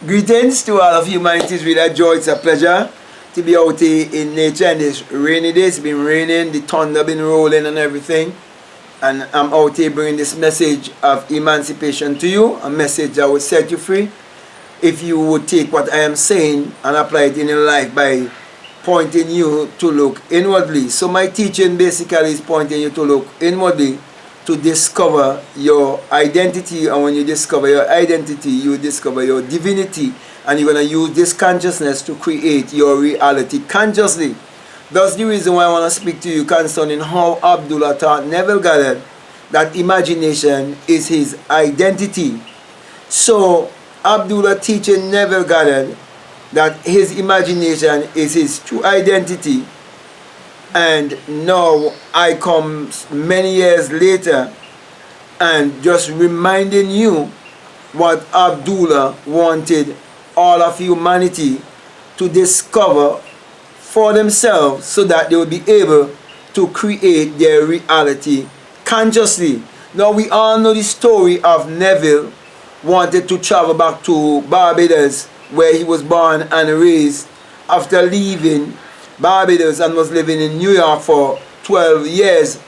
Greetings to all of humanity. It's really a joy, it's a pleasure to be out here in nature in this rainy day. It's been raining, the thunder been rolling and everything. And I'm out here bringing this message of emancipation to you, a message that will set you free if you would take what I am saying and apply it in your life by pointing you to look inwardly. So my teaching basically is pointing you to look inwardly to discover your identity, and when you discover your identity, you discover your divinity, and you're going to use this consciousness to create your reality consciously. That's the reason why I want to speak to you concerning how Abdullah taught Neville Goddard that imagination is his identity. So Abdullah teaching Neville Goddard that his imagination is his true identity. And now I come many years later and just reminding you what Abdullah wanted all of humanity to discover for themselves so that they will be able to create their reality consciously. Now we all know the story of Neville wanted to travel back to Barbados, where he was born and raised, after leaving Barbados and was living in New York for 12 years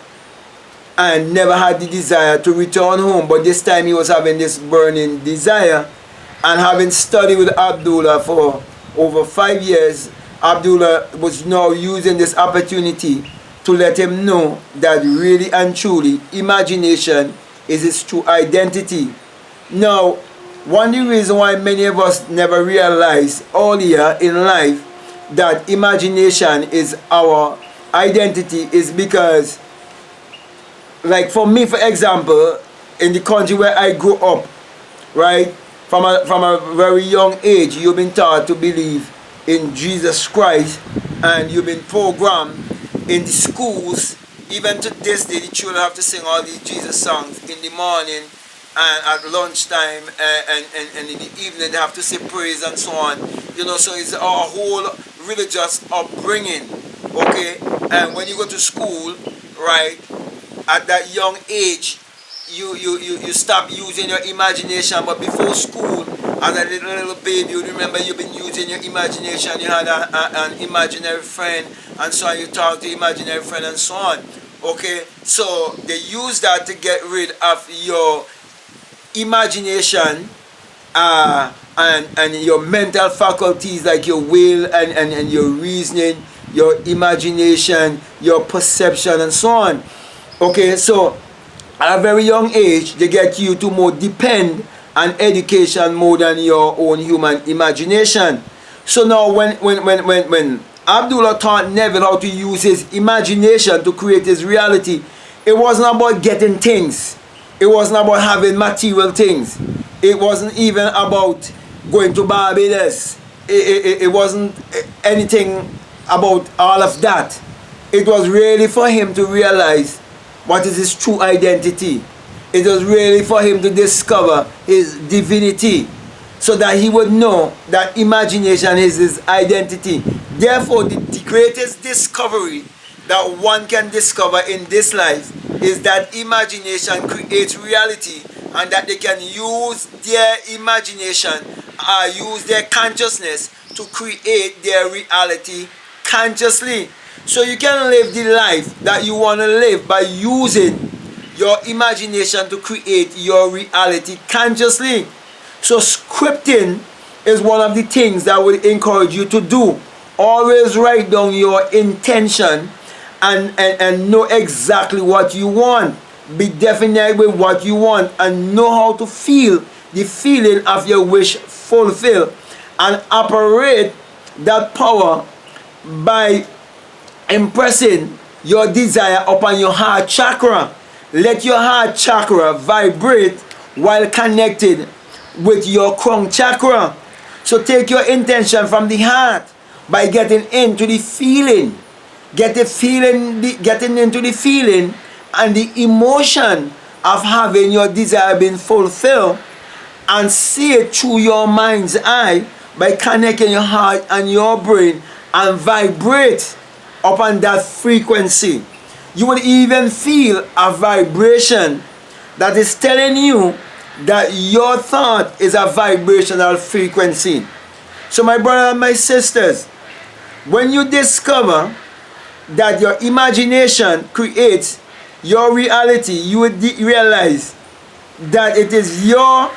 and never had the desire to return home. But this time he was having this burning desire, and having studied with Abdullah for over 5 years, Abdullah was now using this opportunity to let him know that really and truly imagination is his true identity. Now, one of the reasons why many of us never realize earlier in life that imagination is our identity is because, like for me, for example, in the country where I grew up, right, from a very young age, you've been taught to believe in Jesus Christ, and you've been programmed in the schools. Even to this day, the children have to sing all these Jesus songs in the morning and at lunchtime, and in the evening they have to say praise and so on. You know, so it's a whole religious upbringing, okay? And when you go to school, right, at that young age, you stop using your imagination. But before school, as a little baby, you remember you've been using your imagination. You had an imaginary friend, and so on. You talk to imaginary friend and so on, okay? So they use that to get rid of your imagination and your mental faculties, like your will and your reasoning, your imagination, your perception and so on. Okay, so at a very young age, they get you to more depend on education more than your own human imagination. So now when Abdullah taught Neville how to use his imagination to create his reality, it wasn't about getting things. It wasn't about having material things. It wasn't even about going to Barbados. It wasn't anything about all of that. It was really for him to realize what is his true identity. It was really for him to discover his divinity, so that he would know that imagination is his identity. Therefore, the greatest discovery that one can discover in this life is that imagination creates reality, and that they can use their imagination, use their consciousness to create their reality consciously. So you can live the life that you want to live by using your imagination to create your reality consciously. So scripting is one of the things that I would encourage you to do. Always write down your intention and know exactly what you want. Be definite with what you want and know how to feel the feeling of your wish fulfilled, and operate that power by impressing your desire upon your heart chakra. Let your heart chakra vibrate while connected with your crown chakra. So take your intention from the heart by getting into the feeling. Getting into the feeling and the emotion of having your desire being fulfilled, and see it through your mind's eye by connecting your heart and your brain and vibrate upon that frequency. You will even feel a vibration that is telling you that your thought is a vibrational frequency. So my brother and my sisters, when you discover that your imagination creates your reality, you would realize that it is your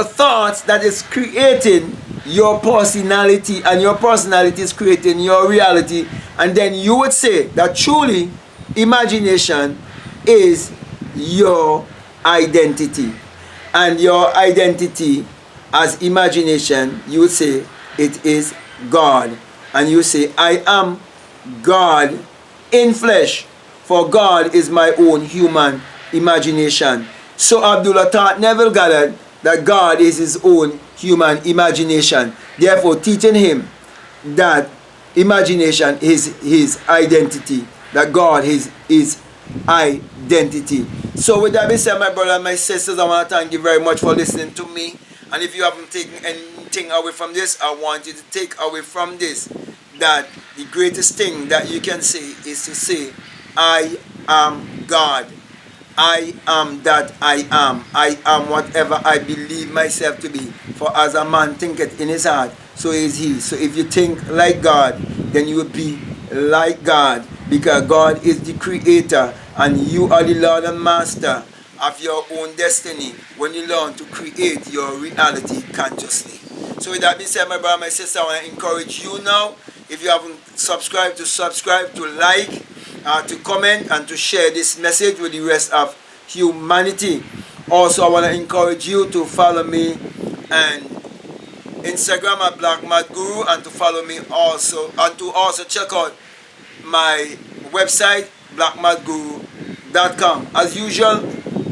thoughts that is creating your personality, and your personality is creating your reality. And then you would say that truly imagination is your identity, and your identity as imagination, you would say it is God. And you say, I am God in flesh, for God is my own human imagination. So Abdullah taught Neville Goddard that God is his own human imagination, therefore teaching him that imagination is his identity, that God is his identity. So with that being said, my brother and my sisters, I want to thank you very much for listening to me. And if you haven't taken anything away from this, I want you to take away from this that the greatest thing that you can say is to say, I am God. I am that I am. I am whatever I believe myself to be. For as a man thinketh in his heart, so is he. So if you think like God, then you will be like God, because God is the creator and you are the Lord and Master of your own destiny when you learn to create your reality consciously. So with that being said, my brother, my sister, I want to encourage you now, if you haven't subscribed, to like, to comment, and to share this message with the rest of humanity. Also, I want to encourage you to follow me and Instagram at Black Mad Guru, and to follow me also, and to also check out my website blackmadguru.com. As usual,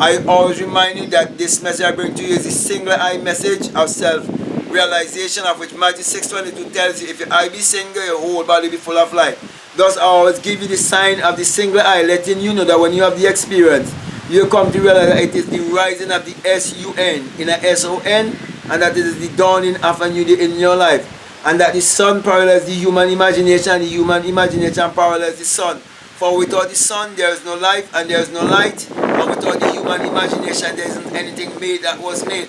I always remind you that this message I bring to you is a single eye message of self-realization, of which Matthew 6:22 tells you, if your eye be single, your whole body be full of light. Thus I always give you the sign of the single eye, letting you know that when you have the experience, you come to realize that it is the rising of the S-U-N in a S-O-N, and that it is the dawning of a new day in your life, and that the sun parallels the human imagination, and the human imagination parallels the sun. For without the sun there is no life, and there is no light, and without the human imagination there isn't anything made that was made,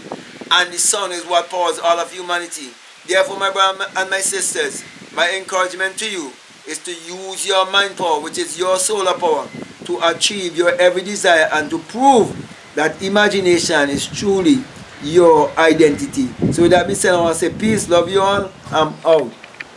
and the sun is what powers all of humanity. Therefore, my brother and my sisters, my encouragement to you is to use your mind power, which is your solar power, to achieve your every desire and to prove that imagination is truly your identity. So with that being said, I want to say peace, love you all, I'm out.